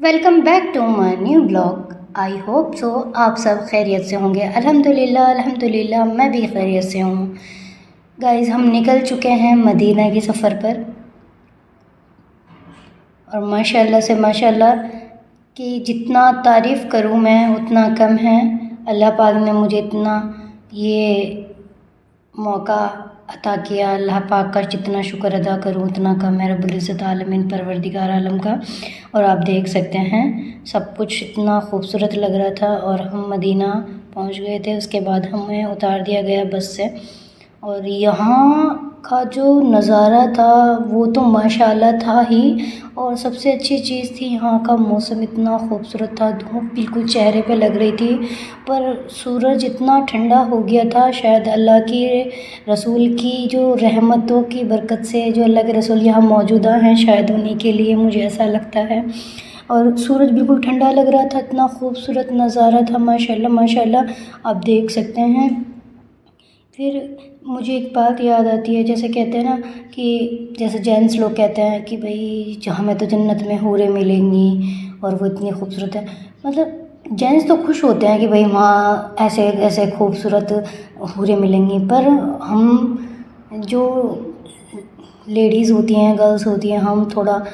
Welcome back to my new blog. I hope so आप सब खैरियत से होंगे। अल्हम्दुलिल्लाह अल्हम्दुलिल्लाह मैं भी खैरियत से हूँ। गाइस, हम निकल चुके हैं मदीना के सफ़र पर और माशाल्लाह से माशाल्लाह कि जितना तारीफ़ करूँ मैं उतना कम है। अल्लाह पाक ने मुझे इतना ये मौका अता किया। अल्लाह पाक का जितना शुक्र अदा करूँ उतना कम है। रब्बुल इज़्ज़त आलमीन परवरदिगार आलम का। और आप देख सकते हैं सब कुछ इतना खूबसूरत लग रहा था और हम मदीना पहुंच गए थे। उसके बाद हमें उतार दिया गया बस से और यहाँ का जो नज़ारा था वो तो माशाल्लाह था ही। और सबसे अच्छी चीज़ थी यहाँ का मौसम इतना खूबसूरत था। धूप बिल्कुल चेहरे पे लग रही थी पर सूरज इतना ठंडा हो गया था। शायद अल्लाह की रसूल की जो रहमतों की बरकत से जो अल्लाह के रसूल यहाँ मौजूदा हैं, शायद उन्हीं के लिए मुझे ऐसा लगता है। और सूरज बिल्कुल ठंडा लग रहा था। इतना खूबसूरत नज़ारा था माशाल्लाह माशाल्लाह, आप देख सकते हैं। फिर मुझे एक बात याद आती है, जैसे कहते हैं ना कि जैसे जेंट्स लोग कहते हैं कि भाई हमें तो जन्नत में हूरें मिलेंगी और वो इतनी खूबसूरत है। मतलब जेंट्स तो खुश होते हैं कि भाई वहाँ ऐसे ऐसे खूबसूरत हूरें मिलेंगी, पर हम जो लेडीज़ होती हैं, गर्ल्स होती हैं, हम थोड़ा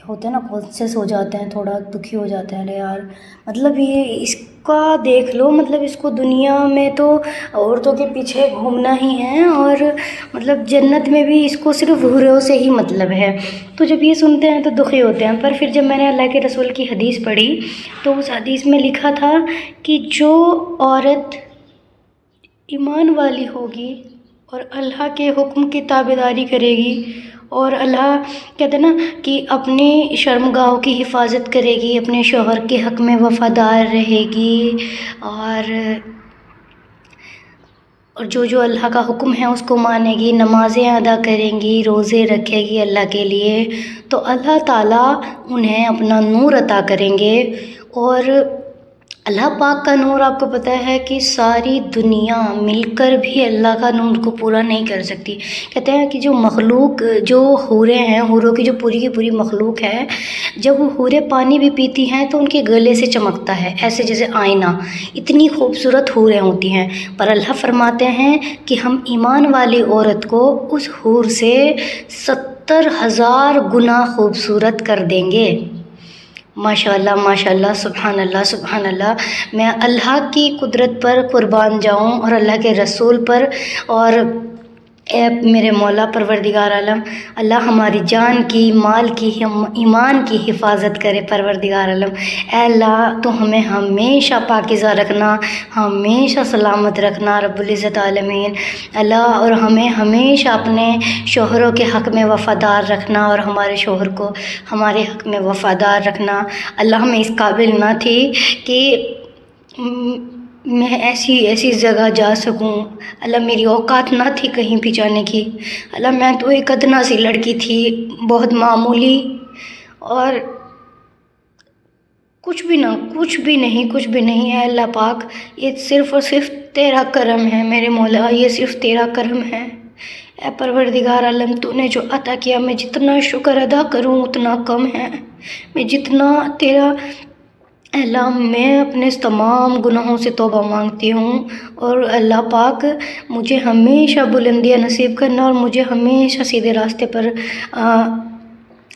होते हैं ना कॉन्शियस हो जाते हैं, थोड़ा दुखी हो जाते हैं। अरे यार, मतलब ये इसका देख लो, मतलब इसको दुनिया में तो औरतों के पीछे घूमना ही है और मतलब जन्नत में भी इसको सिर्फ हूरों से ही मतलब है। तो जब ये सुनते हैं तो दुखी होते हैं। पर फिर जब मैंने अल्लाह के रसूल की हदीस पढ़ी तो उस हदीस में लिखा था कि जो औरत ईमान वाली होगी और अल्लाह के हुक्म की ताबेदारी करेगी और अल्लाह कहते हैं ना कि अपनी शर्मगाहों की हिफाजत करेगी, अपने शौहर के हक़ में वफ़ादार रहेगी और जो जो अल्लाह का हुक्म है उसको मानेगी, नमाज़ें अदा करेंगी, रोज़े रखेगी अल्लाह के लिए, तो अल्लाह ताला उन्हें अपना नूर अता करेंगे। और अल्लाह पाक का नूर आपको पता है कि सारी दुनिया मिलकर भी अल्लाह का नूर को पूरा नहीं कर सकती। कहते हैं कि जो मखलूक, जो हूरें हैं, हूरों की जो पूरी की पूरी मखलूक है, जब वो हूरें पानी भी पीती हैं तो उनके गले से चमकता है ऐसे जैसे आईना। इतनी खूबसूरत हूरें होती हैं। पर अल्लाह फरमाते हैं कि हम ईमान वाली औरत को उस हूर से 70,000 गुना खूबसूरत कर देंगे। माशाल्लाह माशाल्लाह, सुभान अल्लाह सुभान अल्लाह। मैं अल्लाह की कुदरत पर कुर्बान जाऊँ और अल्लाह के रसूल पर और ए मेरे मौला परवरदिगार आलम, अल्लाह हमारी जान की, माल की, ईमान की हिफाजत करे परवरदिगार आलम। ए अल्लाह, तो हमें हमेशा पाकीज़ा रखना, हमेशा सलामत रखना रब्बुल इज़्ज़त आलमीन अल्लाह। और हमें हमेशा अपने शौहरों के हक़ में वफ़ादार रखना और हमारे शौहर को हमारे हक़ में वफ़ादार रखना। अल्लाह, मैं इस काबिल ना थी कि मैं ऐसी ऐसी जगह जा सकूं। अल्लाह, मेरी औकात ना थी कहीं भी जाने की। अल्लाह, मैं तो एक अदना सी लड़की थी, बहुत मामूली, और कुछ भी ना, कुछ भी नहीं, कुछ भी नहीं है। अल्लाह पाक, ये सिर्फ़ और सिर्फ तेरा करम है मेरे मौला, ये सिर्फ तेरा करम है। ए परवरदिगार आलम, तूने जो अता किया, मैं जितना शुक्र अदा करूं उतना कम है। मैं जितना तेरा अल्लाह, मैं अपने तमाम गुनाहों से तौबा मांगती हूँ। और अल्लाह पाक, मुझे हमेशा बुलंदियाँ नसीब करना और मुझे हमेशा सीधे रास्ते पर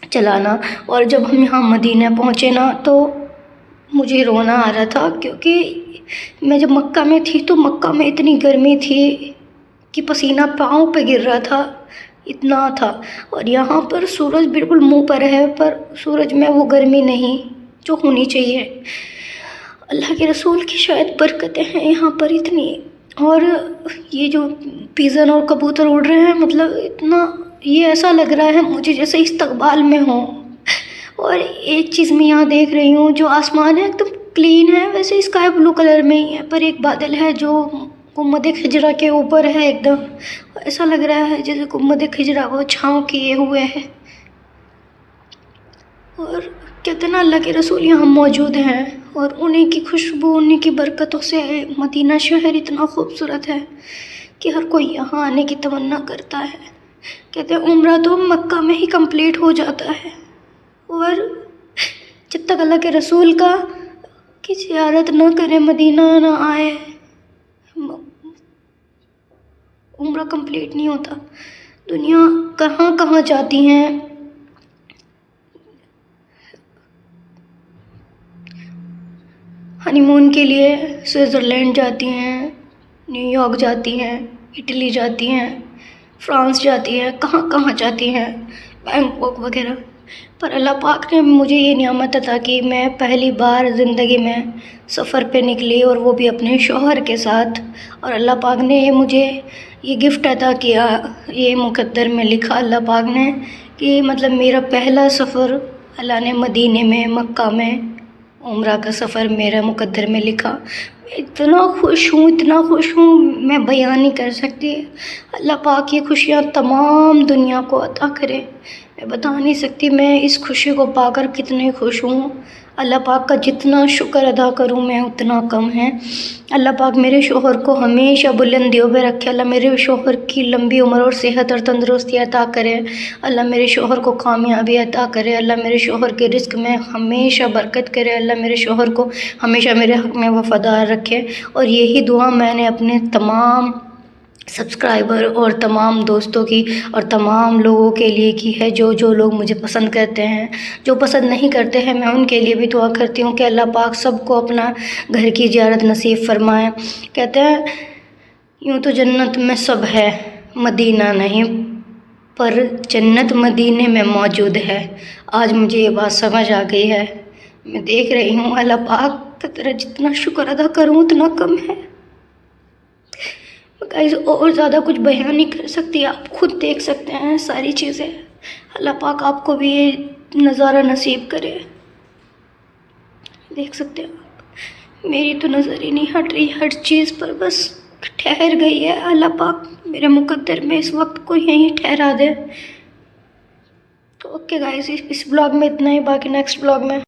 चलाना। और जब हम यहाँ मदीना पहुँचे ना तो मुझे रोना आ रहा था, क्योंकि मैं जब मक्का में थी तो मक्का में इतनी गर्मी थी कि पसीना पाँव पे गिर रहा था, इतना था। और यहाँ पर सूरज बिल्कुल मुँह पर है, पर सूरज में वो गर्मी नहीं जो होनी चाहिए। अल्लाह के रसूल की शायद बरकतें हैं यहाँ पर इतनी। और ये जो पिजन और कबूतर उड़ रहे हैं, मतलब इतना, ये ऐसा लग रहा है मुझे जैसे इस्तकबाल में हो। और एक चीज़ मैं यहाँ देख रही हूँ, जो आसमान है एकदम क्लीन है, वैसे स्काई ब्लू कलर में ही है, पर एक बादल है जो गुम्मद खिजरा के ऊपर है एकदम। ऐसा लग रहा है जैसे गुम्मद खिजरा वो छाँव किए हुए है। और कहते ना अल्लाह के रसूल यहाँ मौजूद हैं और उन्हीं की खुशबू, उन्हीं की बरकतों से मदीना शहर इतना खूबसूरत है कि हर कोई यहाँ आने की तमन्ना करता है। कहते हैं उम्रा तो मक्का में ही कंप्लीट हो जाता है। और जब जब तक अल्लाह के रसूल का की ज़ियारत न करे, मदीना ना आए, उम्रा कंप्लीट नहीं होता। दुनिया कहाँ कहाँ जाती हैं, हनीमून के लिए स्विट्ज़रलैंड जाती हैं, न्यूयॉर्क जाती हैं, इटली जाती हैं, फ्रांस जाती हैं, कहाँ कहाँ जाती हैं, बैंकॉक वगैरह। पर अल्लाह पाक ने मुझे ये नियामत अता की, मैं पहली बार ज़िंदगी में सफ़र पे निकली, और वो भी अपने शौहर के साथ। और अल्लाह पाक ने मुझे ये गिफ्ट अता किया, ये मुक़द्दर में लिखा अल्लाह पाक ने कि मतलब मेरा पहला सफ़र अल्लाह ने मदीने में, मक्का में उम्रा का सफ़र मेरा मुक़द्दर में लिखा। मैं इतना खुश हूँ, इतना खुश हूँ, मैं बयान नहीं कर सकती। अल्लाह पाक ये खुशियाँ तमाम दुनिया को अता करे, मैं बता नहीं सकती मैं इस खुशी को पाकर कितने खुश हूँ। अल्लाह पाक का जितना शुक्र अदा करूँ मैं उतना कम है। अल्लाह पाक मेरे शौहर को हमेशा बुलंदियों पे रखे। अल्लाह मेरे शौहर की लंबी उम्र और सेहत और तंदुरुस्ती अता करे। अल्लाह मेरे शौहर को कामयाबी अता करे। अल्लाह मेरे शौहर के रिस्क में हमेशा बरकत करे। अल्लाह मेरे शौहर को हमेशा मेरे हक़ में वफ़ादार रखे। और यही दुआ मैंने अपने तमाम सब्सक्राइबर और तमाम दोस्तों की और तमाम लोगों के लिए की है, जो लोग मुझे पसंद करते हैं। जो पसंद नहीं करते हैं मैं उनके लिए भी दुआ करती हूँ कि अल्लाह पाक सबको अपना घर की ज़ियारत नसीब फ़रमाए। कहते हैं यूँ तो जन्नत में सब है, मदीना नहीं, पर जन्नत मदीने में मौजूद है। आज मुझे ये बात समझ आ गई है। मैं देख रही हूँ अल्लाह पाक का तेरा जितना शुक्र अदा करूँ उतना कम है। गाइस और ज़्यादा कुछ बयान नहीं कर सकती, आप खुद देख सकते हैं सारी चीज़ें। अल्लाह पाक आपको भी ये नज़ारा नसीब करे। देख सकते हैं आप, मेरी तो नज़र ही नहीं हट रही हर चीज़ पर, बस ठहर गई है। अल्लाह पाक मेरे मुक़द्दर में इस वक्त को यहीं ठहरा दे। तो ओके गाइस, इस ब्लॉग में इतना ही, बाकी नेक्स्ट ब्लॉग में